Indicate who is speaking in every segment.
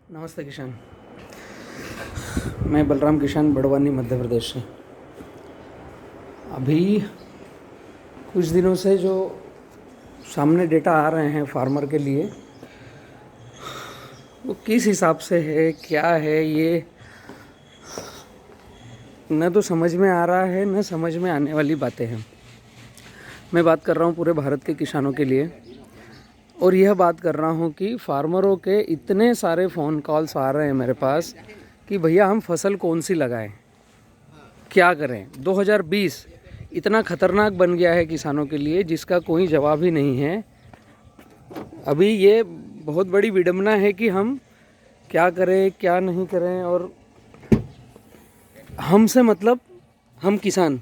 Speaker 1: नमस्ते किशन। मैं बलराम किशन बड़वानी मध्य प्रदेश से। अभी कुछ दिनों से जो सामने डेटा आ रहे हैं फार्मर के लिए, वो किस हिसाब से है, क्या है, ये न तो समझ में आ रहा है न समझ में आने वाली बातें हैं। मैं बात कर रहा हूँ पूरे भारत के किसानों के लिए, और यह बात कर रहा हूँ कि फार्मरों के इतने सारे फ़ोन कॉल्स आ रहे हैं मेरे पास कि भैया हम फसल कौन सी लगाएं, क्या करें। 2020 इतना ख़तरनाक बन गया है किसानों के लिए जिसका कोई जवाब ही नहीं है। अभी ये बहुत बड़ी विडंबना है कि हम क्या करें क्या नहीं करें, और हमसे मतलब हम किसान।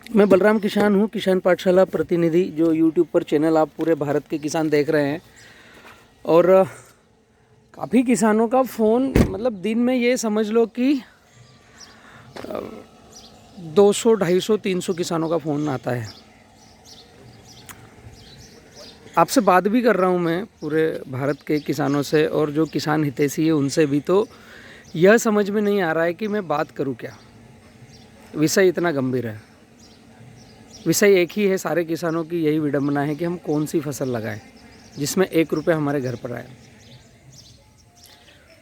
Speaker 1: मैं बलराम किसान हूँ, किसान पाठशाला प्रतिनिधि, जो यूट्यूब पर चैनल आप पूरे भारत के किसान देख रहे हैं। और काफ़ी किसानों का फ़ोन, मतलब दिन में ये समझ लो कि 200, 250, 300 किसानों का फ़ोन आता है। आपसे बात भी कर रहा हूँ मैं पूरे भारत के किसानों से, और जो किसान हितैषी है उनसे भी। तो यह समझ में नहीं आ रहा है कि मैं बात करूँ क्या। विषय इतना गंभीर है। विषय एक ही है, सारे किसानों की यही विडंबना है कि हम कौन सी फसल लगाएं जिसमें 1 रुपये हमारे घर पर आए।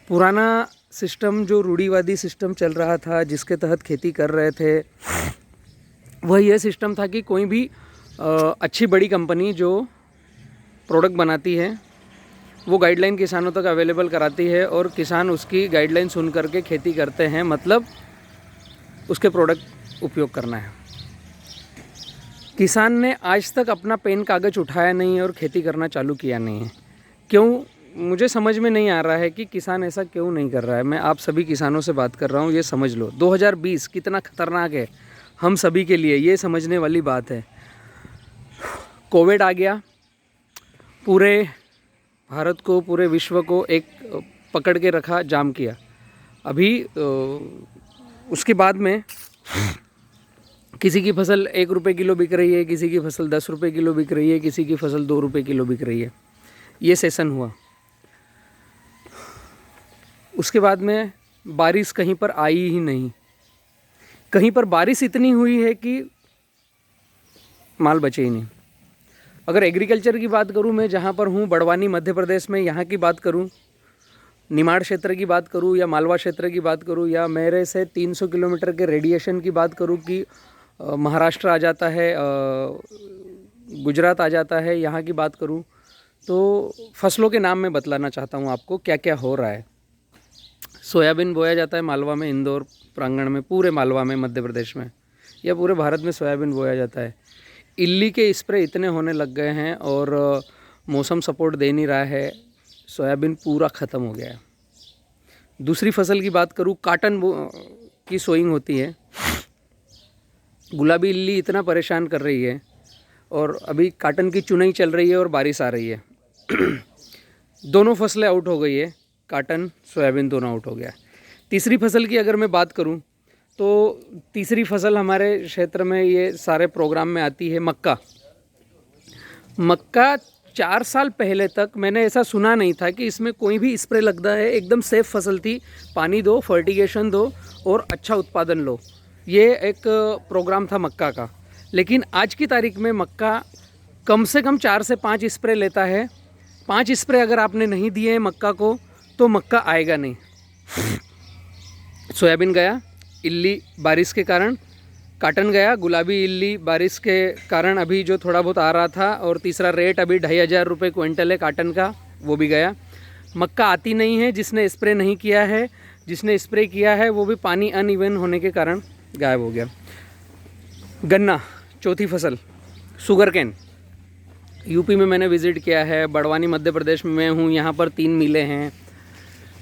Speaker 1: पुराना सिस्टम, जो रूढ़िवादी सिस्टम चल रहा था, जिसके तहत खेती कर रहे थे, वह यह सिस्टम था कि कोई भी अच्छी बड़ी कंपनी जो प्रोडक्ट बनाती है वो गाइडलाइन किसानों तक अवेलेबल कराती है, और किसान उसकी गाइडलाइन सुन करके खेती करते हैं। मतलब उसके प्रोडक्ट उपयोग करना है। किसान ने आज तक अपना पेन कागज़ उठाया नहीं और खेती करना चालू किया नहीं है। क्यों, मुझे समझ में नहीं आ रहा है कि किसान ऐसा क्यों नहीं कर रहा है। मैं आप सभी किसानों से बात कर रहा हूँ, ये समझ लो 2020 कितना खतरनाक है हम सभी के लिए, ये समझने वाली बात है। कोविड आ गया, पूरे भारत को, पूरे विश्व को एक पकड़ के रखा, जाम किया। अभी उसके बाद में किसी की फसल 1 रुपये किलो बिक रही है, किसी की फसल 10 रुपये किलो बिक रही है, किसी की फसल 2 रुपये किलो बिक रही है। ये सेशन हुआ। उसके बाद में बारिश कहीं पर आई ही नहीं। कहीं पर बारिश इतनी हुई है कि माल बचे ही नहीं। अगर एग्रीकल्चर की बात करूं, मैं जहां पर हूं बड़वानी मध्य प्रदेश में, यहाँ की बात करूं, निमाड़ क्षेत्र की बात करूं, या मालवा क्षेत्र की बात करूं, या मेरे से 300 किलोमीटर के रेडिएशन की बात करूं कि महाराष्ट्र आ जाता है, गुजरात आ जाता है, यहाँ की बात करूं, तो फसलों के नाम मैं बतलाना चाहता हूं आपको क्या क्या हो रहा है। सोयाबीन बोया जाता है मालवा में, इंदौर प्रांगण में, पूरे मालवा में, मध्य प्रदेश में, या पूरे भारत में सोयाबीन बोया जाता है। इल्ली के स्प्रे इतने होने लग गए हैं, और मौसम सपोर्ट दे नहीं रहा है। सोयाबीन पूरा ख़त्म हो गया है। दूसरी फसल की बात करूँ, काटन की सोइंग होती है। गुलाबी इल्ली इतना परेशान कर रही है, और अभी काटन की चुनाई चल रही है और बारिश आ रही है। दोनों फसलें आउट हो गई है, काटन सोयाबीन दोनों आउट हो गया। तीसरी फसल की अगर मैं बात करूं, तो तीसरी फसल हमारे क्षेत्र में, ये सारे प्रोग्राम में आती है, मक्का। मक्का 4 साल पहले तक मैंने ऐसा सुना नहीं था कि इसमें कोई भी स्प्रे लगता है। एकदम सेफ फसल थी, पानी दो, फर्टिगेशन दो और अच्छा उत्पादन लो, ये एक प्रोग्राम था मक्का का। लेकिन आज की तारीख में मक्का कम से कम 4 से 5 स्प्रे लेता है। 5 स्प्रे अगर आपने नहीं दिए हैं मक्का को, तो मक्का आएगा नहीं। सोयाबीन गया इल्ली बारिश के कारण, काटन गया, गुलाबी इल्ली बारिश के कारण अभी जो थोड़ा बहुत आ रहा था, और तीसरा रेट अभी 2,500 रुपये क्विंटल है काटन का, वो भी गया। मक्का आती नहीं है, जिसने स्प्रे नहीं किया है, जिसने स्प्रे किया है वो भी पानी अनइवन होने के कारण गायब हो गया। गन्ना, चौथी फसल, शुगर कैन। यूपी में मैंने विज़िट किया है, बड़वानी मध्य प्रदेश में मैं हूँ, यहाँ पर 3 मिलें हैं।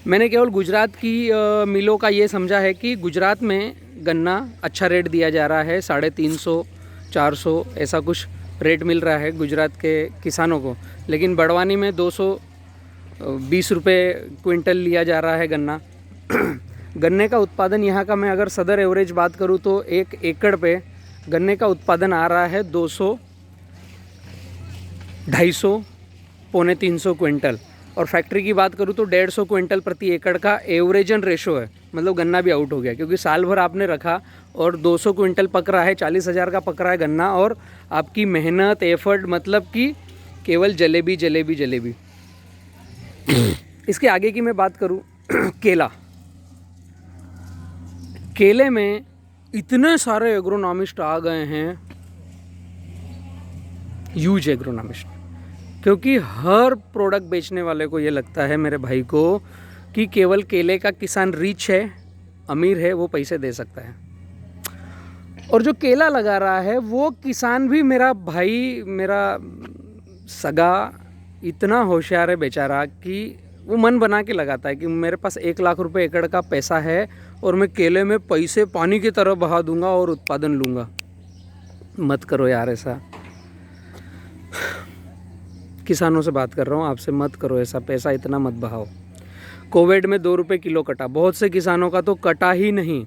Speaker 1: मैंने केवल गुजरात की मिलों का ये समझा है कि गुजरात में गन्ना अच्छा रेट दिया जा रहा है, 350, 400 ऐसा कुछ रेट मिल रहा है गुजरात के किसानों को। लेकिन बड़वानी में 220 रुपये क्विंटल लिया जा रहा है गन्ना। गन्ने का उत्पादन यहाँ का, मैं अगर सदर एवरेज बात करूँ तो 1 एकड़ पे गन्ने का उत्पादन आ रहा है 200, 250, 250 क्विंटल। और फैक्ट्री की बात करूँ तो 150 क्विंटल प्रति एकड़ का एवरेजन रेशो है, मतलब गन्ना भी आउट हो गया, क्योंकि साल भर आपने रखा और 200 क्विंटल पक रहा है, 40,000 का पक रहा है गन्ना, और आपकी मेहनत एफर्ट मतलब कि केवल जलेबी जलेबी जलेबी। इसके आगे की मैं बात करूँ केला, केले में इतने सारे एग्रोनॉमिस्ट आ गए हैं, ह्यूज एग्रोनॉमिस्ट, क्योंकि हर प्रोडक्ट बेचने वाले को ये लगता है, मेरे भाई को, कि केवल केले का किसान रिच है, अमीर है, वो पैसे दे सकता है। और जो केला लगा रहा है वो किसान भी मेरा भाई, मेरा सगा, इतना होशियार है बेचारा कि वो मन बना के लगाता है कि मेरे पास 1 लाख रुपए एकड़ का पैसा है और मैं केले में पैसे पानी की तरह बहा दूंगा और उत्पादन लूँगा। मत करो यार ऐसा, किसानों से बात कर रहा हूँ आपसे, मत करो ऐसा, पैसा इतना मत बहाओ। कोविड में 2 रुपये किलो कटा, बहुत से किसानों का तो कटा ही नहीं।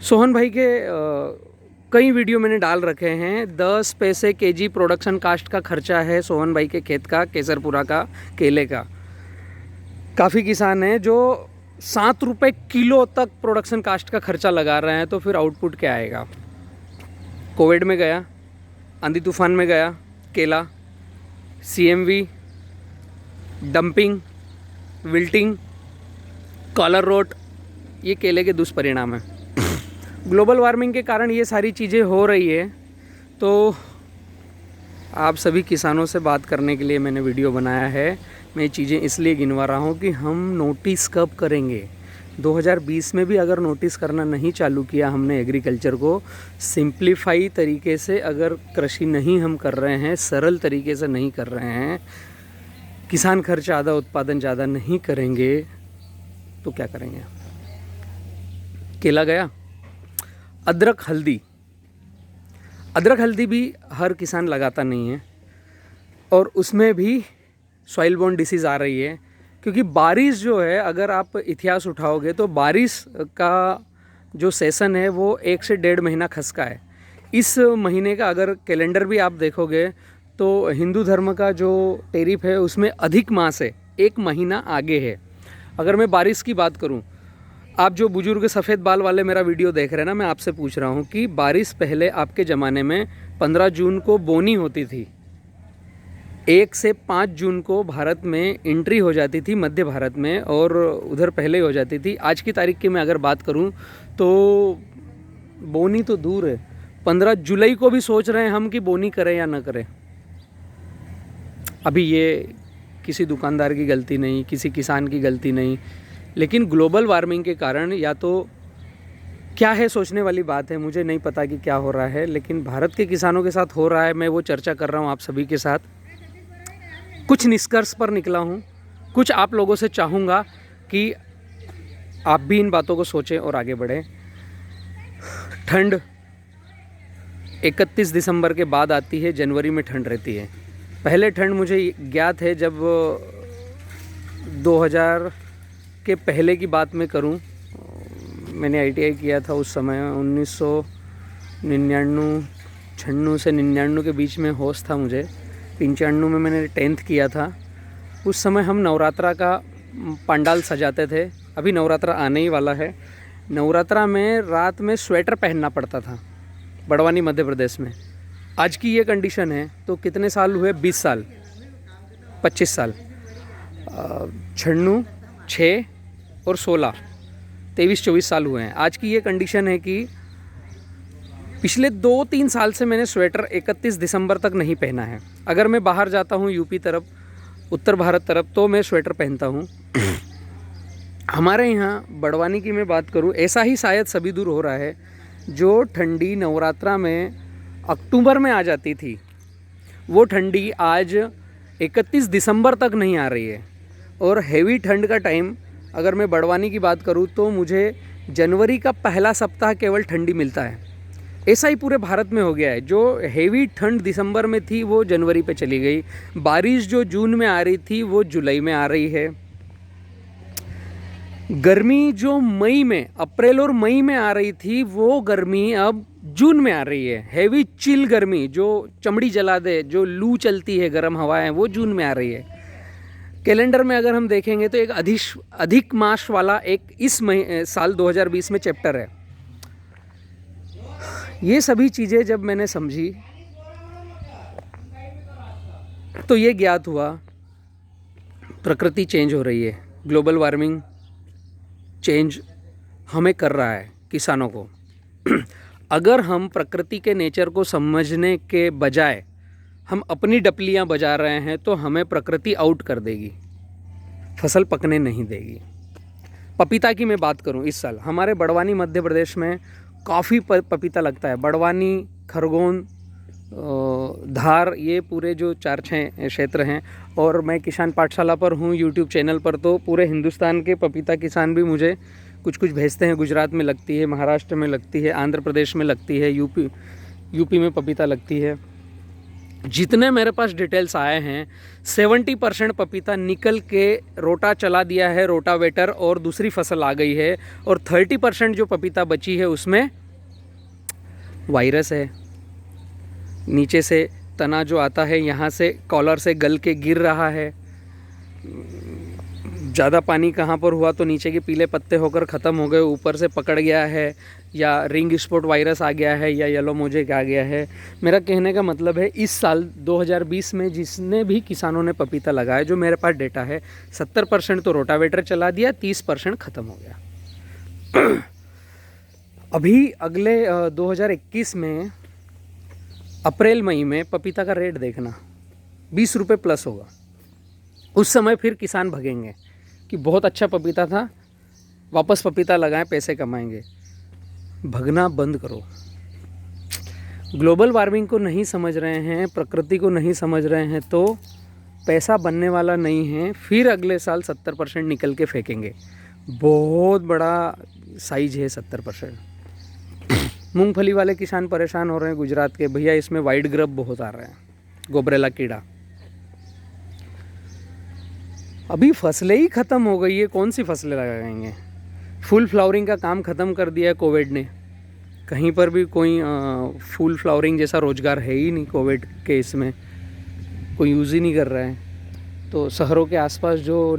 Speaker 1: सोहन भाई के कई वीडियो मैंने डाल रखे हैं, 10 पैसे केजी प्रोडक्शन कास्ट का खर्चा है सोहन भाई के खेत का, केसरपुरा का केले का। काफ़ी किसान हैं जो 7 रुपये किलो तक प्रोडक्शन कास्ट का खर्चा लगा रहे हैं, तो फिर आउटपुट क्या आएगा। कोविड में गया, आंधी तूफान में गया केला, CMV, damping, wilting, collar rot, ये केले के दुष्परिणाम हैं। ग्लोबल वार्मिंग के कारण ये सारी चीज़ें हो रही है, तो आप सभी किसानों से बात करने के लिए मैंने वीडियो बनाया है। मैं ये चीज़ें इसलिए गिनवा रहा हूँ कि हम नोटिस कब करेंगे। 2020 में भी अगर नोटिस करना नहीं चालू किया हमने एग्रीकल्चर को, सिंप्लीफाई तरीके से अगर कृषि नहीं हम कर रहे हैं, सरल तरीके से नहीं कर रहे हैं, किसान खर्च ज़्यादा, उत्पादन ज़्यादा नहीं करेंगे, तो क्या करेंगे। केला गया, अदरक हल्दी, अदरक हल्दी भी हर किसान लगाता नहीं है, और उसमें भी सॉइल बोर्न डिसीज़ आ रही है, क्योंकि बारिश जो है, अगर आप इतिहास उठाओगे तो बारिश का जो सेशन है वो 1 से 1.5 महीना खसका है। इस महीने का अगर कैलेंडर भी आप देखोगे तो हिंदू धर्म का जो टैरिफ है उसमें अधिक मास है, 1 महीना आगे है। अगर मैं बारिश की बात करूं, आप जो बुजुर्ग सफ़ेद बाल वाले मेरा वीडियो देख रहे हैं ना, मैं आपसे पूछ रहा हूं कि बारिश पहले आपके ज़माने में 15 जून को बोनी होती थी, 1 से 5 जून को भारत में एंट्री हो जाती थी, मध्य भारत में, और उधर पहले ही हो जाती थी। आज की तारीख की मैं अगर बात करूं तो बोनी तो दूर है, 15 जुलाई को भी सोच रहे हैं हम कि बोनी करें या ना करें। अभी ये किसी दुकानदार की गलती नहीं, किसी किसान की गलती नहीं, लेकिन ग्लोबल वार्मिंग के कारण, या तो क्या है सोचने वाली बात है, मुझे नहीं पता कि क्या हो रहा है, लेकिन भारत के किसानों के साथ हो रहा है। मैं वो चर्चा कर रहा हूँ आप सभी के साथ, कुछ निष्कर्ष पर निकला हूँ, कुछ आप लोगों से चाहूँगा कि आप भी इन बातों को सोचें और आगे बढ़ें। ठंड 31 दिसंबर के बाद आती है, जनवरी में ठंड रहती है। पहले ठंड मुझे ज्ञात है, जब 2000 के पहले की बात मैं करूं, मैंने ITI किया था उस समय, 1999 से 99 के बीच में होश था मुझे। 95 में मैंने 10th किया था। उस समय हम नवरात्रा का पंडाल सजाते थे। अभी नवरात्रा आने ही वाला है। नवरात्रा में रात में स्वेटर पहनना पड़ता था, बड़वानी मध्य प्रदेश में। आज की ये कंडीशन है तो कितने साल हुए, 20 साल, 25 साल, 96, 6 और 16, 23-24 साल हुए हैं। आज की ये कंडीशन है कि पिछले 2-3 साल से मैंने स्वेटर 31 दिसंबर तक नहीं पहना है। अगर मैं बाहर जाता हूँ यूपी तरफ, उत्तर भारत तरफ, तो मैं स्वेटर पहनता हूँ। हमारे यहाँ बड़वानी की मैं बात करूँ, ऐसा ही शायद सभी दूर हो रहा है। जो ठंडी नवरात्रा में अक्टूबर में आ जाती थी, वो ठंडी आज 31 दिसंबर तक नहीं आ रही है। और हैवी ठंड का टाइम अगर मैं बड़वानी की बात करूँ तो मुझे जनवरी का पहला सप्ताह केवल ठंडी मिलता है। ऐसा ही पूरे भारत में हो गया है। जो हेवी ठंड दिसंबर में थी वो जनवरी पे चली गई। बारिश जो जून में आ रही थी वो जुलाई में आ रही है। गर्मी जो मई में, अप्रैल और मई में आ रही थी, वो गर्मी अब जून में आ रही है। हेवी चिल गर्मी जो चमड़ी जला दे, जो लू चलती है, गर्म हवाएं, वो जून में आ रही है। कैलेंडर में अगर हम देखेंगे तो एक अधिक मास वाला एक इस साल 2020 में चैप्टर है। ये सभी चीज़ें जब मैंने समझी तो ये ज्ञात हुआ प्रकृति चेंज हो रही है, ग्लोबल वार्मिंग चेंज हमें कर रहा है किसानों को। अगर हम प्रकृति के नेचर को समझने के बजाय हम अपनी डपलियां बजा रहे हैं तो हमें प्रकृति आउट कर देगी, फसल पकने नहीं देगी। पपीता की मैं बात करूं, इस साल हमारे बड़वानी मध्य प्रदेश में काफ़ी पपीता लगता है। बड़वानी, खरगोन, धार, ये पूरे जो 4-6 क्षेत्र हैं। और मैं किसान पाठशाला पर हूँ यूट्यूब चैनल पर, तो पूरे हिंदुस्तान के पपीता किसान भी मुझे कुछ कुछ भेजते हैं। गुजरात में लगती है, महाराष्ट्र में लगती है, आंध्र प्रदेश में लगती है, यूपी में पपीता लगती है। जितने मेरे पास डिटेल्स आए हैं 70% पपीता निकल के रोटा चला दिया है, रोटावेटर, और दूसरी फसल आ गई है। और 30% जो पपीता बची है उसमें वायरस है। नीचे से तना जो आता है यहाँ से कॉलर से गल के गिर रहा है। ज़्यादा पानी कहाँ पर हुआ तो नीचे के पीले पत्ते होकर ख़त्म हो गए, ऊपर से पकड़ गया है, या रिंग स्पॉट वायरस आ गया है, या येलो मोजेक आ गया है। मेरा कहने का मतलब है इस साल 2020 में जिसने भी किसानों ने पपीता लगाया, जो मेरे पास डेटा है, 70% तो रोटावेटर चला दिया, 30% ख़त्म हो गया। अभी अगले 2021 में अप्रैल मई में पपीता का रेट देखना 20 रुपये प्लस होगा। उस समय फिर किसान भगेंगे कि बहुत अच्छा पपीता था, वापस पपीता लगाएं, पैसे कमाएंगे। भगना बंद करो। ग्लोबल वार्मिंग को नहीं समझ रहे हैं, प्रकृति को नहीं समझ रहे हैं तो पैसा बनने वाला नहीं है। फिर अगले साल 70% निकल के फेंकेंगे। बहुत बड़ा साइज है 70%। मूंगफली वाले किसान परेशान हो रहे हैं गुजरात के, भैया इसमें वाइट ग्रब बहुत आ रहे हैं, गोबरेला कीड़ा। अभी फसलें ही ख़त्म हो गई है, कौन सी फसलें लगाएंगे? फुल फ्लावरिंग का काम ख़त्म कर दिया है कोविड ने। कहीं पर भी कोई फुल फ्लावरिंग जैसा रोज़गार है ही नहीं। कोविड के इसमें कोई यूज़ ही नहीं कर रहा है। तो शहरों के आसपास जो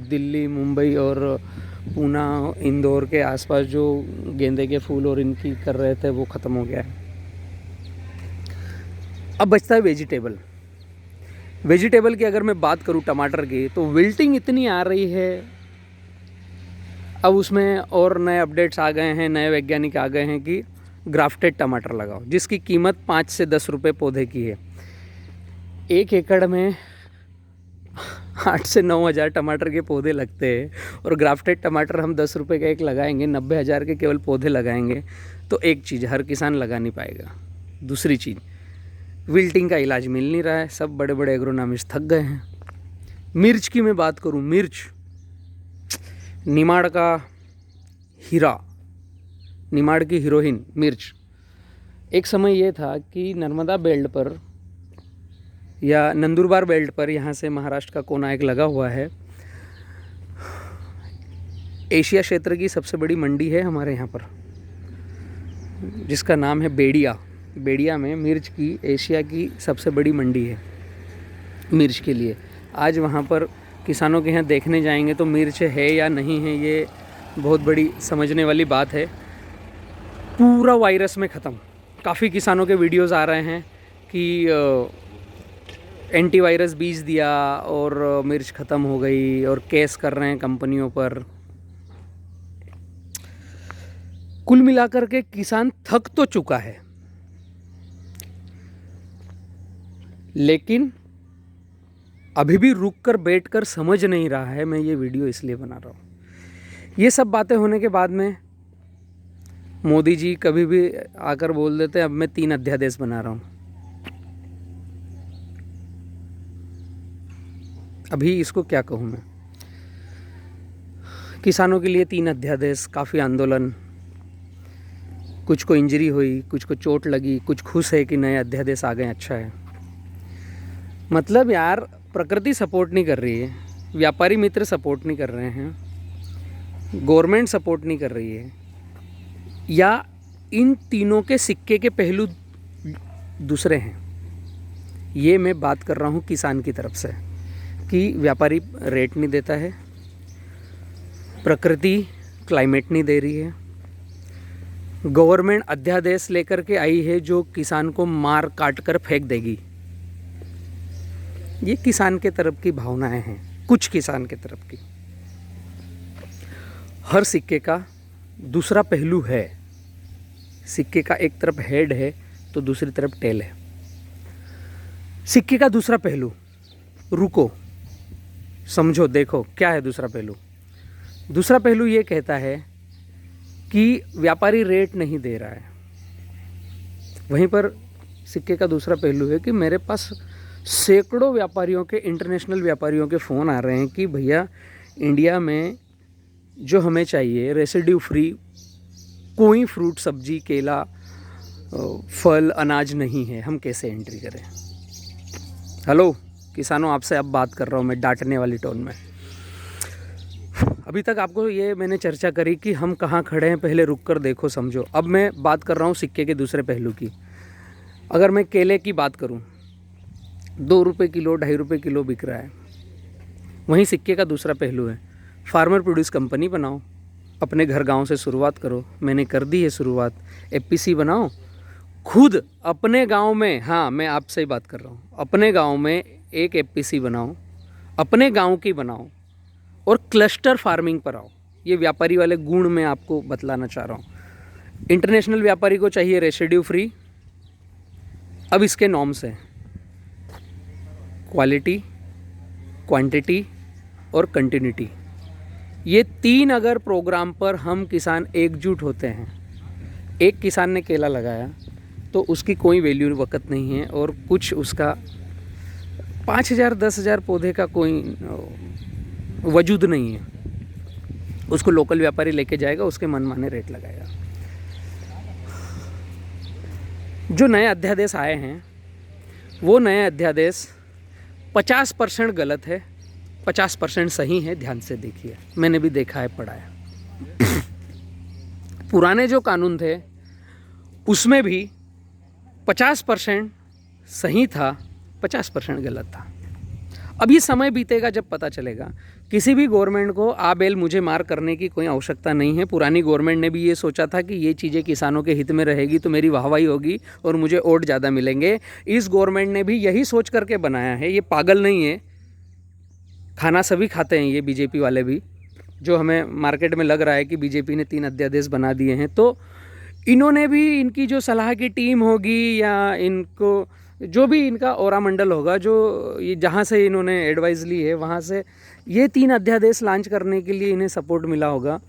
Speaker 1: दिल्ली, मुंबई और पूना, इंदौर के आसपास जो गेंदे के फूल और इनकी कर रहे थे वो ख़त्म हो गया है। अब बचता है वेजिटेबल की अगर मैं बात करूं, टमाटर की, तो विल्टिंग इतनी आ रही है। अब उसमें और नए अपडेट्स आ गए हैं, नए वैज्ञानिक आ गए हैं कि ग्राफ्टेड टमाटर लगाओ, जिसकी कीमत 5 से 10 रुपये पौधे की है। 1 एकड़ में 8 से 9 हज़ार टमाटर के पौधे लगते हैं, और ग्राफ्टेड टमाटर हम 10 रुपये का एक लगाएंगे, 90,000 के केवल पौधे लगाएंगे। तो एक चीज़ हर किसान लगा नहीं पाएगा। दूसरी चीज़, विल्टिंग का इलाज मिल नहीं रहा है, सब बड़े बड़े एग्रोनॉमिस्ट थक गए हैं। मिर्च की मैं बात करूं, मिर्च निमाड़ का हीरा, निमाड़ की हीरोइन मिर्च। एक समय ये था कि नर्मदा बेल्ट पर या नंदुरबार बेल्ट पर, यहाँ से महाराष्ट्र का कोना एक लगा हुआ है, एशिया क्षेत्र की सबसे बड़ी मंडी है हमारे यहाँ पर, जिसका नाम है बेड़िया। बेड़िया में मिर्च की एशिया की सबसे बड़ी मंडी है मिर्च के लिए। आज वहाँ पर किसानों के यहाँ देखने जाएंगे तो मिर्च है या नहीं है, ये बहुत बड़ी समझने वाली बात है। पूरा वायरस में ख़त्म। काफ़ी किसानों के वीडियोस आ रहे हैं कि एंटीवायरस बीज दिया और मिर्च ख़त्म हो गई, और केस कर रहे हैं कंपनियों पर। कुल मिलाकर के किसान थक तो चुका है, लेकिन अभी भी रुक कर बैठ कर समझ नहीं रहा है। मैं ये वीडियो इसलिए बना रहा हूँ। ये सब बातें होने के बाद में मोदी जी कभी भी आकर बोल देते हैं अब मैं 3 अध्यादेश बना रहा हूँ। अभी इसको क्या कहूँ मैं। किसानों के लिए 3 अध्यादेश, काफ़ी आंदोलन, कुछ को इंजरी हुई, कुछ को चोट लगी, कुछ खुश है कि नए अध्यादेश आ गए, अच्छा है। मतलब यार, प्रकृति सपोर्ट नहीं कर रही है, व्यापारी मित्र सपोर्ट नहीं कर रहे हैं, गवर्नमेंट सपोर्ट नहीं कर रही है, या इन तीनों के सिक्के के पहलू दूसरे हैं। ये मैं बात कर रहा हूँ किसान की तरफ से। कि व्यापारी रेट नहीं देता है, प्रकृति क्लाइमेट नहीं दे रही है, गवर्नमेंट अध्यादेश लेकर के आई है जो किसान को मार काट कर फेंक देगी। ये किसान के तरफ की भावनाएं हैं, कुछ किसान के तरफ की। हर सिक्के का दूसरा पहलू है। सिक्के का एक तरफ हेड है तो दूसरी तरफ टेल है। सिक्के का दूसरा पहलू, रुको समझो देखो क्या है दूसरा पहलू। दूसरा पहलू ये कहता है कि व्यापारी रेट नहीं दे रहा है। वहीं पर सिक्के का दूसरा पहलू है कि मेरे पास सैकड़ों व्यापारियों के, इंटरनेशनल व्यापारियों के फ़ोन आ रहे हैं कि भैया इंडिया में जो हमें चाहिए रेसिड्यू फ्री कोई फ्रूट, सब्जी, केला, फल, अनाज नहीं है, हम कैसे एंट्री करें। हेलो किसानों, आपसे अब बात कर रहा हूँ मैं डांटने वाली टोन में। अभी तक आपको ये मैंने चर्चा करी कि हम कहाँ खड़े हैं, पहले रुक कर देखो समझो। अब मैं बात कर रहा हूँ सिक्के के दूसरे पहलू की। अगर मैं केले की बात करूँ, 2 रुपये किलो, 2.5 रुपये किलो बिक रहा है। वहीं सिक्के का दूसरा पहलू है, फार्मर प्रोड्यूस कंपनी बनाओ, अपने घर गांव से शुरुआत करो। मैंने कर दी है शुरुआत। एफपीसी बनाओ खुद अपने गांव में। हाँ, मैं आपसे ही बात कर रहा हूँ। अपने गांव में एक एफपीसी बनाओ, अपने गांव की बनाओ और क्लस्टर फार्मिंग पर आओ। ये व्यापारी वाले गुण मैं आपको बतलाना चाह रहा हूँ। इंटरनेशनल व्यापारी को चाहिए रेसिड्यू फ्री। अब इसके नॉर्म्स हैं, क्वालिटी, क्वांटिटी और कंटिन्यूटी। ये 3 अगर प्रोग्राम पर हम किसान एकजुट होते हैं, एक किसान ने केला लगाया तो उसकी कोई वैल्यू वक़्त नहीं है और कुछ उसका 5,000 10,000 पौधे का कोई वजूद नहीं है। उसको लोकल व्यापारी लेके जाएगा, उसके मनमाने रेट लगाएगा। जो नए अध्यादेश आए हैं वो नए अध्यादेश 50% गलत है, 50% सही है। ध्यान से देखिए, मैंने भी देखा है, पढ़ा है। पुराने जो कानून थे उसमें भी 50% सही था, 50% गलत था। अब ये समय बीतेगा जब पता चलेगा। किसी भी गवर्नमेंट को आ बेल मुझे मार करने की कोई आवश्यकता नहीं है। पुरानी गवर्नमेंट ने भी ये सोचा था कि ये चीज़ें किसानों के हित में रहेगी तो मेरी वाहवाही होगी और मुझे वोट ज़्यादा मिलेंगे। इस गवर्नमेंट ने भी यही सोच करके बनाया है। ये पागल नहीं है, खाना सभी खाते हैं, ये बीजेपी वाले भी। जो हमें मार्केट में लग रहा है कि बीजेपी ने 3 अध्यादेश बना दिए हैं, तो इन्होंने भी, इनकी जो सलाह की टीम होगी या इनको जो भी इनका ओरा मंडल होगा, जो ये जहाँ से इन्होंने एडवाइस ली है वहाँ से ये 3 अध्यादेश लॉन्च करने के लिए इन्हें सपोर्ट मिला होगा।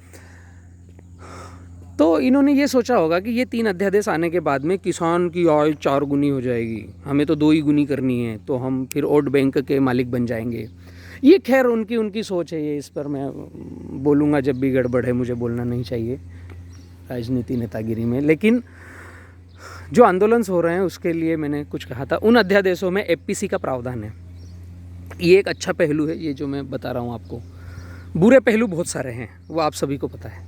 Speaker 1: तो इन्होंने ये सोचा होगा कि ये 3 अध्यादेश आने के बाद में किसान की आय 4 गुनी हो जाएगी, हमें तो 2 ही गुनी करनी है, तो हम फिर वोट बैंक के मालिक बन जाएंगे। ये खैर उनकी सोच है। ये इस पर मैं बोलूँगा जब भी गड़बड़ है, मुझे बोलना नहीं चाहिए राजनीति नेतागिरी में। लेकिन जो आंदोलन हो रहे हैं उसके लिए मैंने कुछ कहा था। उन अध्यादेशों में एफपीसी का प्रावधान है, ये एक अच्छा पहलू है, ये जो मैं बता रहा हूँ आपको। बुरे पहलू बहुत सारे हैं, वो आप सभी को पता है।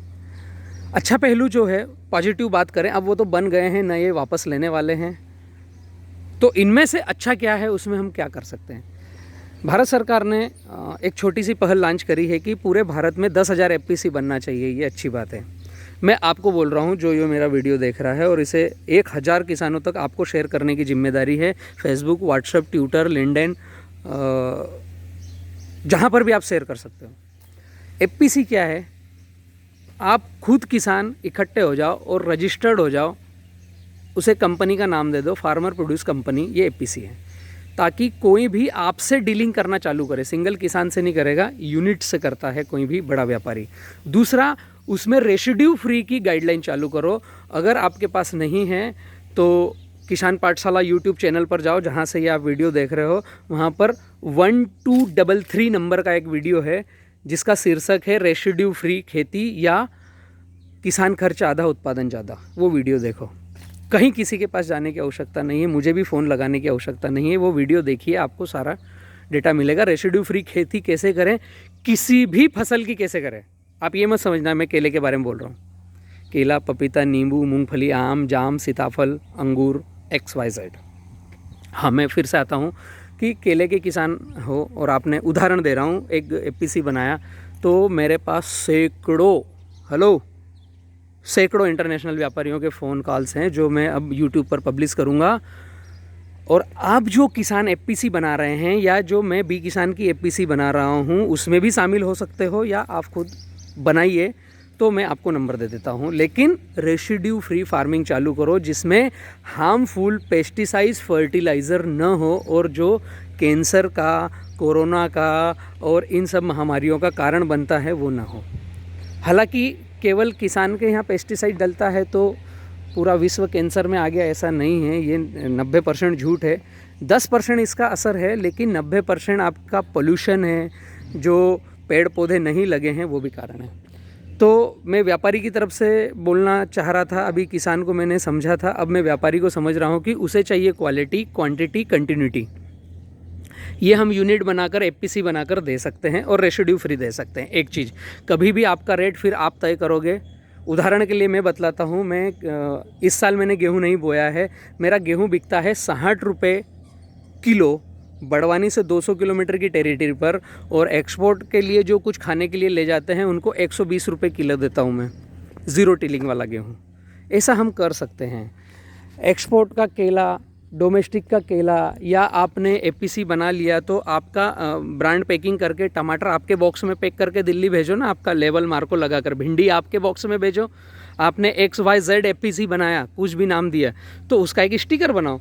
Speaker 1: अच्छा पहलू जो है, पॉजिटिव बात करें, अब वो तो बन गए हैं, नए वापस लेने वाले हैं, तो इनमें से अच्छा क्या है, उसमें हम क्या कर सकते हैं। भारत सरकार ने एक छोटी सी पहल लॉन्च करी है कि पूरे भारत में 10,000 एफपीसी बनना चाहिए। ये अच्छी बात है। मैं आपको बोल रहा हूँ, जो ये मेरा वीडियो देख रहा है, और इसे 1000 किसानों तक आपको शेयर करने की जिम्मेदारी है। फेसबुक, व्हाट्सएप, ट्विटर, लिंक्डइन, जहाँ पर भी आप शेयर कर सकते हो। एफपीसी क्या है, आप खुद किसान इकट्ठे हो जाओ और रजिस्टर्ड हो जाओ, उसे कंपनी का नाम दे दो, फार्मर प्रोड्यूस कंपनी, ये एफपीसी है, ताकि कोई भी आपसे डीलिंग करना चालू करे। सिंगल किसान से नहीं करेगा, यूनिट से करता है कोई भी बड़ा व्यापारी। दूसरा, उसमें रेसिड्यू फ्री की गाइडलाइन चालू करो। अगर आपके पास नहीं है तो किसान पाठशाला यूट्यूब चैनल पर जाओ, जहाँ से ये आप वीडियो देख रहे हो, वहाँ पर 1233 नंबर का एक वीडियो है जिसका शीर्षक है रेसिड्यू फ्री खेती या किसान खर्च आधा उत्पादन ज़्यादा। वो वीडियो देखो। कहीं किसी के पास जाने की आवश्यकता नहीं है, मुझे भी फ़ोन लगाने की आवश्यकता नहीं है। वो वीडियो देखिए, आपको सारा डेटा मिलेगा। रेसिड्यू फ्री खेती कैसे करें, किसी भी फसल की कैसे करें। आप ये मत समझना मैं केले के बारे में बोल रहा हूँ। केला, पपीता, नींबू, मूंगफली, आम, जाम, सीताफल, अंगूर, XYZ। हाँ, मैं फिर से आता हूँ कि केले के किसान हो और आपने, उदाहरण दे रहा हूँ, एक एपीसी बनाया तो मेरे पास सैकड़ों इंटरनेशनल व्यापारियों के फ़ोन कॉल्स हैं जो मैं अब यूट्यूब पर पब्लिश करूँगा। और आप जो किसान एपीसी बना रहे हैं या जो मैं बी किसान की एपीसी बना रहा हूँ उसमें भी शामिल हो सकते हो, या आप खुद बनाइए तो मैं आपको नंबर दे देता हूँ। लेकिन रेसिड्यू फ्री फार्मिंग चालू करो जिसमें हार्मफुल पेस्टिसाइड्स फर्टिलाइज़र न हो और जो कैंसर का, कोरोना का और इन सब महामारियों का कारण बनता है वो ना हो। हालांकि केवल किसान के यहाँ पेस्टिसाइड डलता है तो पूरा विश्व कैंसर में आ गया, ऐसा नहीं है। ये 90% झूठ है, 10% इसका असर है, लेकिन 90% आपका पोल्यूशन है, जो पेड़ पौधे नहीं लगे हैं वो भी कारण है। तो मैं व्यापारी की तरफ से बोलना चाह रहा था, अभी किसान को मैंने समझा था, अब मैं व्यापारी को समझ रहा हूँ कि उसे चाहिए क्वालिटी, क्वांटिटी, कंटिन्यूटी। ये हम यूनिट बनाकर, एपीसी बनाकर दे सकते हैं और रेसिड्यू फ्री दे सकते हैं। एक चीज़, कभी भी आपका रेट फिर आप तय करोगे। उदाहरण के लिए मैं बतलाता हूँ, मैं इस साल मैंने गेहूँ नहीं बोया है, मेरा गेहूँ बिकता है 60 रुपये किलो बड़वानी से 200 किलोमीटर की टेरिटरी पर, और एक्सपोर्ट के लिए जो कुछ खाने के लिए ले जाते हैं उनको 120 रुपये किलो देता हूँ मैं, ज़ीरो टिलिंग वाला गेहूँ। ऐसा हम कर सकते हैं। एक्सपोर्ट का केला, डोमेस्टिक का केला, या आपने एपीसी बना लिया तो आपका ब्रांड पैकिंग करके टमाटर आपके बॉक्स में पैक करके दिल्ली भेजो ना, आपका लेबल मार्को लगाकर। भिंडी आपके बॉक्स में भेजो। आपने XYZ एपीसी बनाया, कुछ भी नाम दिया, तो उसका एक स्टिकर बनाओ।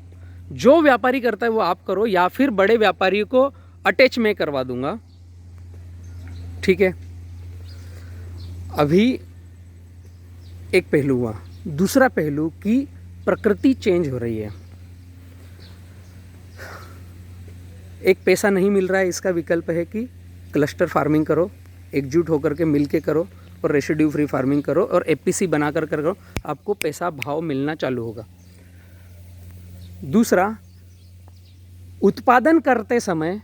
Speaker 1: जो व्यापारी करता है वो आप करो, या फिर बड़े व्यापारी को अटैच में करवा दूंगा, ठीक है। अभी एक पहलू हुआ। दूसरा पहलू कि प्रकृति चेंज हो रही है। एक पैसा नहीं मिल रहा है, इसका विकल्प है कि क्लस्टर फार्मिंग करो, एकजुट होकर के मिल के करो और रेसिड्यू फ्री फार्मिंग करो और एपीसी बना कर करो, आपको पैसा भाव मिलना चालू होगा। दूसरा, उत्पादन करते समय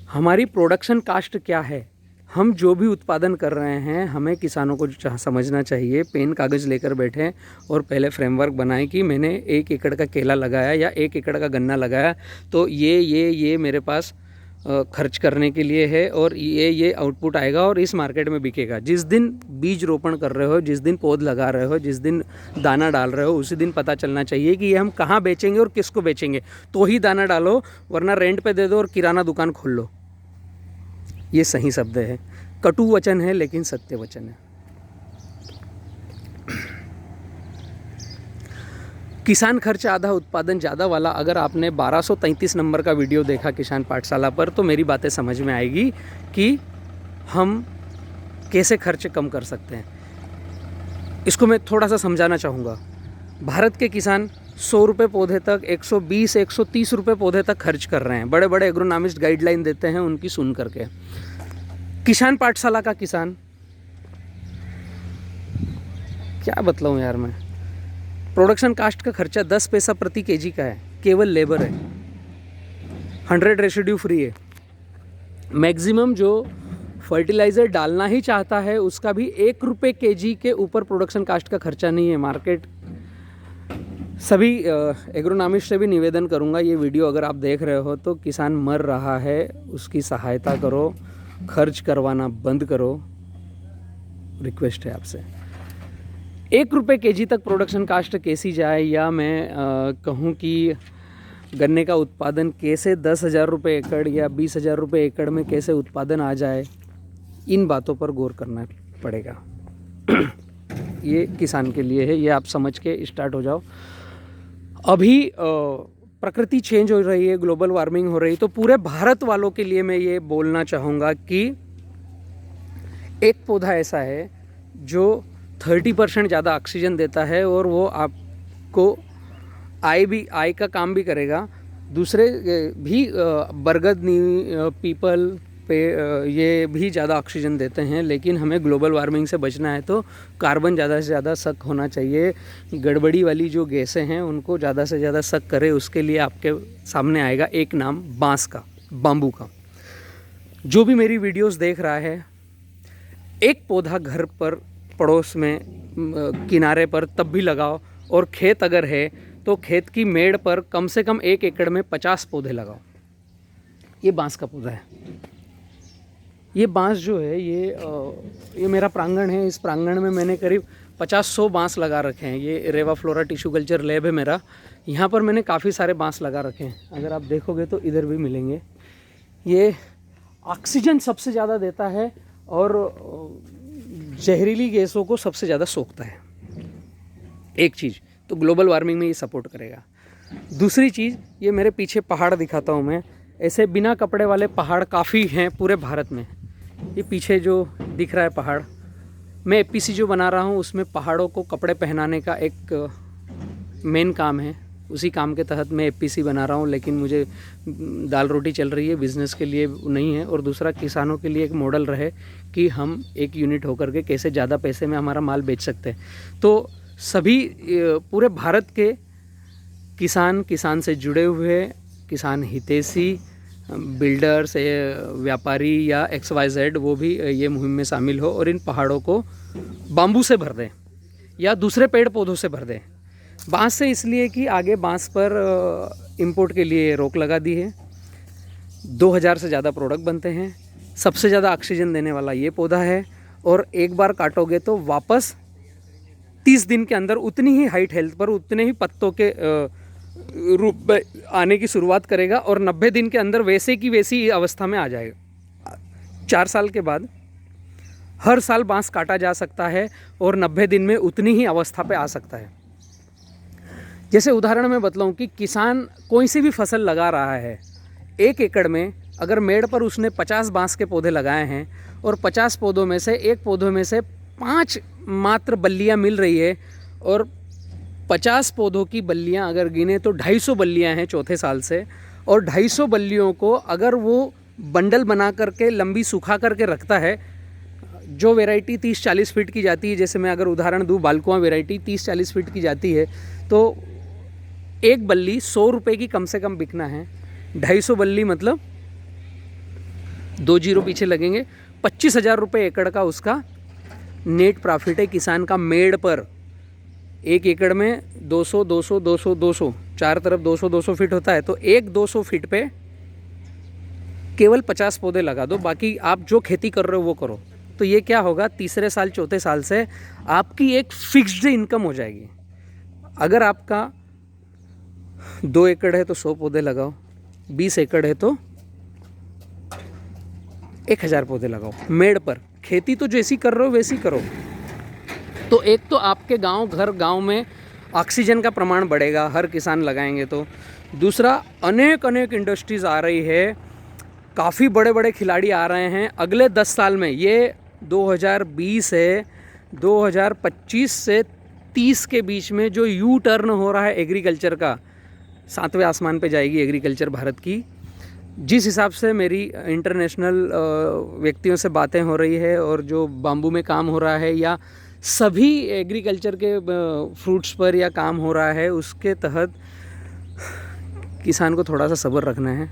Speaker 1: हमारी प्रोडक्शन कास्ट क्या है। हम जो भी उत्पादन कर रहे हैं, हमें किसानों को समझना चाहिए। पेन कागज़ लेकर बैठें और पहले फ्रेमवर्क बनाएं कि मैंने 1 एकड़ का केला लगाया या 1 एकड़ का गन्ना लगाया तो ये मेरे पास खर्च करने के लिए है और ये आउटपुट आएगा और इस मार्केट में बिकेगा। जिस दिन बीज रोपण कर रहे हो, जिस दिन पौध लगा रहे हो, जिस दिन दाना डाल रहे हो, उसी दिन पता चलना चाहिए कि ये हम कहाँ बेचेंगे और किसको बेचेंगे, तो ही दाना डालो, वरना रेंट पे दे दो और किराना दुकान खोल लो। ये सही शब्द है, कटु वचन है लेकिन सत्य वचन है। किसान खर्च आधा उत्पादन ज़्यादा वाला, अगर आपने 1233 नंबर का वीडियो देखा किसान पाठशाला पर तो मेरी बातें समझ में आएगी कि हम कैसे खर्च कम कर सकते हैं। इसको मैं थोड़ा सा समझाना चाहूँगा। भारत के किसान 100 रुपये पौधे तक, 120-130 रुपये पौधे तक खर्च कर रहे हैं। बड़े बड़े एग्रोनॉमिस्ट गाइडलाइन देते हैं, उनकी सुन करके। किसान पाठशाला का किसान, क्या बतलाऊँ यार मैं, प्रोडक्शन कास्ट का खर्चा 10 पैसा प्रति केजी का है, केवल लेबर है, 100 रेसिड्यू फ्री है। मैक्सिमम जो फर्टिलाइज़र डालना ही चाहता है उसका भी 1 रुपये केजी के ऊपर प्रोडक्शन कास्ट का खर्चा नहीं है। मार्केट सभी एग्रोनॉमिस्ट से भी निवेदन करूंगा, ये वीडियो अगर आप देख रहे हो तो किसान मर रहा है, उसकी सहायता करो, खर्च करवाना बंद करो, रिक्वेस्ट है आपसे। 1 रुपये केजी तक प्रोडक्शन कास्ट कैसी जाए, या मैं कहूँ कि गन्ने का उत्पादन कैसे 10,000 रुपये एकड़ या 20,000 रुपये एकड़ में कैसे उत्पादन आ जाए, इन बातों पर गौर करना पड़ेगा। ये किसान के लिए है, ये आप समझ के स्टार्ट हो जाओ। अभी प्रकृति चेंज हो रही है, ग्लोबल वार्मिंग हो रही है, तो पूरे भारत वालों के लिए मैं ये बोलना चाहूँगा कि एक पौधा ऐसा है जो 30% ज़्यादा ऑक्सीजन देता है और वो आपको आय का काम भी करेगा। दूसरे भी बरगद, पीपल पे ये भी ज़्यादा ऑक्सीजन देते हैं, लेकिन हमें ग्लोबल वार्मिंग से बचना है तो कार्बन ज़्यादा से ज़्यादा सक होना चाहिए। गड़बड़ी वाली जो गैसें हैं उनको ज़्यादा से ज़्यादा सक करे, उसके लिए आपके सामने आएगा एक नाम, बांस का, बाम्बू का। जो भी मेरी वीडियोस देख रहा है, एक पौधा घर पर, पड़ोस में, किनारे पर तब भी लगाओ, और खेत अगर है तो खेत की मेड़ पर कम से कम 1 एकड़ में 50 पौधे लगाओ। ये बांस का पौधा है। ये बांस जो है ये मेरा प्रांगण है। इस प्रांगण में मैंने करीब 50-100 बांस लगा रखे हैं। ये रेवा फ्लोरा टिश्यू कल्चर लैब है मेरा। यहाँ पर मैंने काफ़ी सारे बांस लगा रखे हैं। अगर आप देखोगे तो इधर भी मिलेंगे। ये ऑक्सीजन सबसे ज़्यादा देता है और जहरीली गैसों को सबसे ज़्यादा सोखता है। एक चीज़ तो ग्लोबल वार्मिंग में ये सपोर्ट करेगा। दूसरी चीज़, ये मेरे पीछे पहाड़ दिखाता हूँ मैं। ऐसे बिना कपड़े वाले पहाड़ काफ़ी हैं पूरे भारत में। ये पीछे जो दिख रहा है पहाड़, मैं एपीसी जो बना रहा हूँ उसमें पहाड़ों को कपड़े पहनाने का एक मेन काम है। उसी काम के तहत मैं एपीसी बना रहा हूँ, लेकिन मुझे दाल रोटी चल रही है, बिज़नेस के लिए नहीं है। और दूसरा, किसानों के लिए एक मॉडल रहे कि हम एक यूनिट होकर के कैसे ज़्यादा पैसे में हमारा माल बेच सकते हैं। तो सभी पूरे भारत के किसान से जुड़े हुए, किसान हितैषी, बिल्डर्स, व्यापारी या XYZ, वो भी ये मुहिम में शामिल हो और इन पहाड़ों को बाम्बू से भर दें या दूसरे पेड़ पौधों से भर दें। बांस से इसलिए कि आगे बांस पर इंपोर्ट के लिए रोक लगा दी है। 2000 से ज़्यादा प्रोडक्ट बनते हैं। सबसे ज़्यादा ऑक्सीजन देने वाला ये पौधा है और एक बार काटोगे तो वापस 30 दिन के अंदर उतनी ही हाइट हेल्थ पर, उतने ही पत्तों के रूप में आने की शुरुआत करेगा और 90 दिन के अंदर वैसे की वैसी अवस्था में आ जाएगा। 4 साल के बाद हर साल बांस काटा जा सकता है और 90 दिन में उतनी ही अवस्था पे आ सकता है। जैसे उदाहरण में बतलाऊं कि किसान कोई सी भी फसल लगा रहा है, 1 एकड़ में अगर मेड़ पर उसने 50 बांस के पौधे लगाए हैं और 50 पौधों में से एक पौधों में से 5 मात्र बल्लियां मिल रही है और 50 पौधों की बल्लियां अगर गिने तो 250 बल्लियां हैं चौथे साल से। और 250 बल्लियों को अगर वो बंडल बना करके लंबी सूखा करके रखता है, जो वैरायटी 30-40 फीट की जाती है, जैसे मैं अगर उदाहरण दूं, बालकुआं वैरायटी 30-40 फीट की जाती है, तो एक बल्ली 100 रुपये की कम से कम बिकना है। 250 बल्ली मतलब 2 जीरो पीछे लगेंगे, 25,000 रुपये एकड़ का उसका नेट प्रॉफिट है किसान का मेड़ पर। 1 एकड़ में 200, 200, 200, 200, चार तरफ 200, 200 फीट होता है, तो एक 200 फीट पे केवल 50 पौधे लगा दो, बाकी आप जो खेती कर रहे हो वो करो। तो ये क्या होगा, तीसरे साल चौथे साल से आपकी एक फिक्स्ड इनकम हो जाएगी। अगर आपका 2 एकड़ है तो 100 पौधे लगाओ, 20 एकड़ है तो 1000 पौधे लगाओ मेड़ पर। खेती तो जैसी कर रहे हो वैसी करो। तो एक तो आपके गांव में ऑक्सीजन का प्रमाण बढ़ेगा, हर किसान लगाएंगे तो। दूसरा, अनेक इंडस्ट्रीज़ आ रही है, काफ़ी बड़े बड़े खिलाड़ी आ रहे हैं अगले 10 साल में। ये 2020 है, 2025 से 30 के बीच में जो यू टर्न हो रहा है एग्रीकल्चर का, 7वें आसमान पे जाएगी एग्रीकल्चर भारत की। जिस हिसाब से मेरी इंटरनेशनल व्यक्तियों से बातें हो रही है और जो बाम्बू में काम हो रहा है या सभी एग्रीकल्चर के फ्रूट्स पर या काम हो रहा है, उसके तहत किसान को थोड़ा सा सब्र रखना है।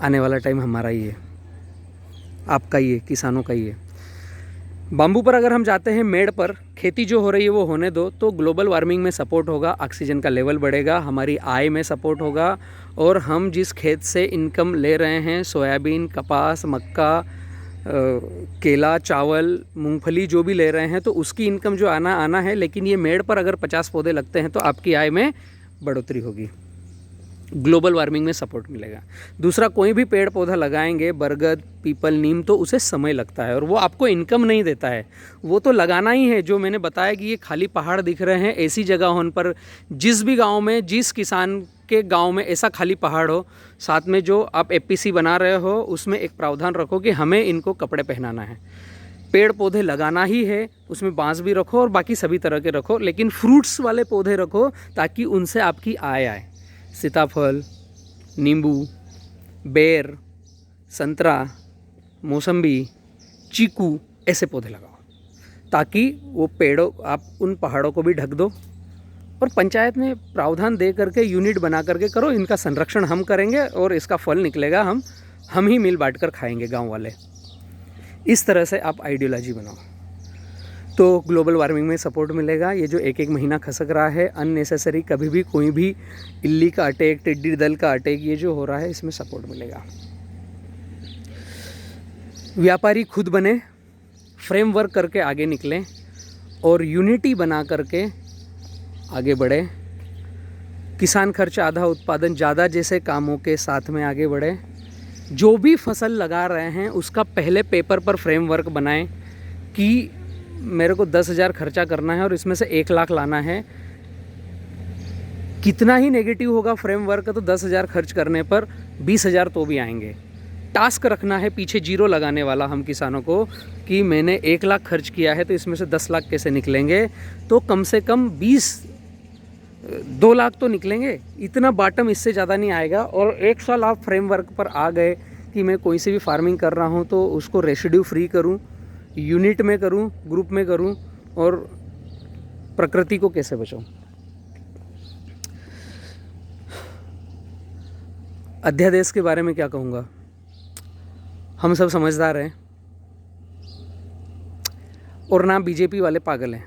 Speaker 1: आने वाला टाइम हमारा ही है, आपका ही है, किसानों का ही है। बाम्बू पर अगर हम जाते हैं, मेड़ पर खेती जो हो रही है वो होने दो, तो ग्लोबल वार्मिंग में सपोर्ट होगा, ऑक्सीजन का लेवल बढ़ेगा, हमारी आय में सपोर्ट होगा और हम जिस खेत से इनकम ले रहे हैं, सोयाबीन, कपास, मक्का, केला, चावल, मूंगफली जो भी ले रहे हैं, तो उसकी इनकम जो आना है। लेकिन ये मेड़ पर अगर 50 पौधे लगते हैं तो आपकी आय में बढ़ोतरी होगी, ग्लोबल वार्मिंग में सपोर्ट मिलेगा। दूसरा, कोई भी पेड़ पौधा लगाएंगे, बरगद, पीपल, नीम, तो उसे समय लगता है और वो आपको इनकम नहीं देता है। वो तो लगाना ही है। जो मैंने बताया कि ये खाली पहाड़ दिख रहे हैं, ऐसी जगह होने पर, जिस भी गांव में, जिस किसान के गांव में ऐसा खाली पहाड़ हो, साथ में जो आप एपीसी बना रहे हो उसमें एक प्रावधान रखो कि हमें इनको कपड़े पहनाना है। पेड़ पौधे लगाना ही है, उसमें बांस भी रखो और बाकी सभी तरह के रखो, लेकिन फ्रूट्स वाले पौधे रखो ताकि उनसे आपकी आय आए। सीताफल, नींबू, बेर, संतरा, मौसम्बी, चीकू, ऐसे पौधे लगाओ ताकि वो पेड़ों, आप उन पहाड़ों को भी ढक दो। और पंचायत में प्रावधान दे करके यूनिट बना करके करो, इनका संरक्षण हम करेंगे और इसका फल निकलेगा, हम ही मिल बांट कर खाएंगे गांव वाले। इस तरह से आप आइडियोलॉजी बनाओ। तो ग्लोबल वार्मिंग में सपोर्ट मिलेगा। ये जो एक एक महीना खसक रहा है अननेसेसरी, कभी भी कोई भी इल्ली का अटैक, टिड्डी दल का अटैक, ये जो हो रहा है इसमें सपोर्ट मिलेगा। व्यापारी खुद बने, फ्रेमवर्क करके आगे निकलें और यूनिटी बना करके आगे बढ़े। किसान खर्च आधा उत्पादन ज़्यादा जैसे कामों के साथ में आगे बढ़े। जो भी फसल लगा रहे हैं उसका पहले पेपर पर फ्रेमवर्क बनाएं कि मेरे को 10,000 खर्चा करना है और इसमें से 1 लाख लाना है। कितना ही नेगेटिव होगा फ्रेमवर्क तो 10,000 खर्च करने पर 20,000 तो भी आएंगे। टास्क रखना है पीछे जीरो लगाने वाला हम किसानों को कि मैंने 1 लाख खर्च किया है तो इसमें से 10 लाख कैसे निकलेंगे, तो कम से कम 2 लाख तो निकलेंगे। इतना बॉटम इससे ज़्यादा नहीं आएगा। और 1 साल आप फ्रेमवर्क पर आ गए कि मैं कोई से भी फार्मिंग कर रहा हूँ तो उसको रेसिड्यू फ्री करूँ, यूनिट में करूं, ग्रुप में करूं और प्रकृति को कैसे बचाऊं। अध्यादेश के बारे में क्या कहूँगा, हम सब समझदार हैं और ना बीजेपी वाले पागल हैं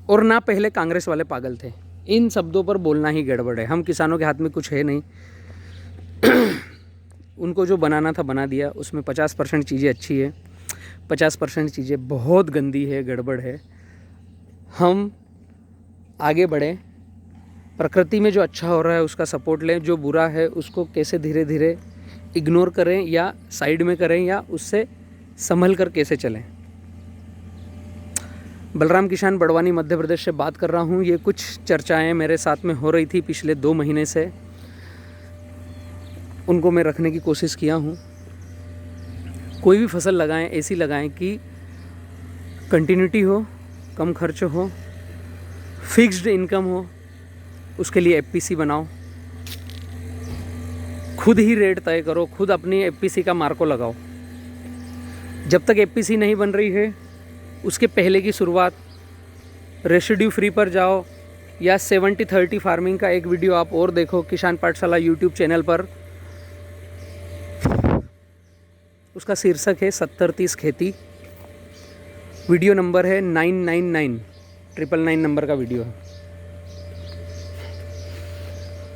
Speaker 1: और ना पहले कांग्रेस वाले पागल थे। इन शब्दों पर बोलना ही गड़बड़ है। हम किसानों के हाथ में कुछ है नहीं। उनको जो बनाना था बना दिया। उसमें 50% चीज़ें अच्छी है, 50% चीज़ें बहुत गंदी है, गड़बड़ है। हम आगे बढ़ें, प्रकृति में जो अच्छा हो रहा है उसका सपोर्ट लें, जो बुरा है उसको कैसे धीरे धीरे इग्नोर करें या साइड में करें या उससे संभल कर कैसे चलें। बलराम किसान बड़वानी मध्य प्रदेश से बात कर रहा हूँ। ये कुछ चर्चाएं मेरे साथ में हो रही थी पिछले 2 महीने से, उनको मैं रखने की कोशिश किया हूँ। कोई भी फसल लगाएं ऐसी लगाएं कि कंटिन्यूटी हो, कम खर्च हो, फिक्स्ड इनकम हो। उसके लिए एफपीसी बनाओ, खुद ही रेट तय करो, खुद अपनी एफपीसी का मार्को लगाओ। जब तक एफपीसी नहीं बन रही है उसके पहले की शुरुआत रेसिड्यू फ्री पर जाओ या 70-30 फार्मिंग का एक वीडियो आप और देखो किसान पाठशाला यूट्यूब चैनल पर। उसका शीर्षक है 70-30 खेती। वीडियो नंबर है 999 नंबर का वीडियो है।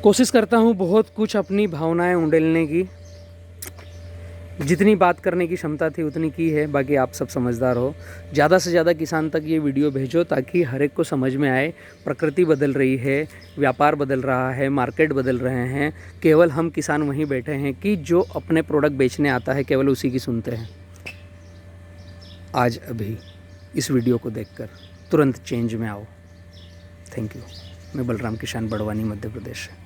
Speaker 1: कोशिश करता हूँ बहुत कुछ अपनी भावनाएं उंडेलने की, जितनी बात करने की क्षमता थी उतनी की है। बाकी आप सब समझदार हो। ज़्यादा से ज़्यादा किसान तक ये वीडियो भेजो ताकि हर एक को समझ में आए। प्रकृति बदल रही है, व्यापार बदल रहा है, मार्केट बदल रहे हैं। केवल हम किसान वहीं बैठे हैं कि जो अपने प्रोडक्ट बेचने आता है केवल उसी की सुनते हैं। आज अभी इस वीडियो को देखकर तुरंत चेंज में आओ। Thank you. मैं बलराम किसान बड़वानी मध्य प्रदेश से।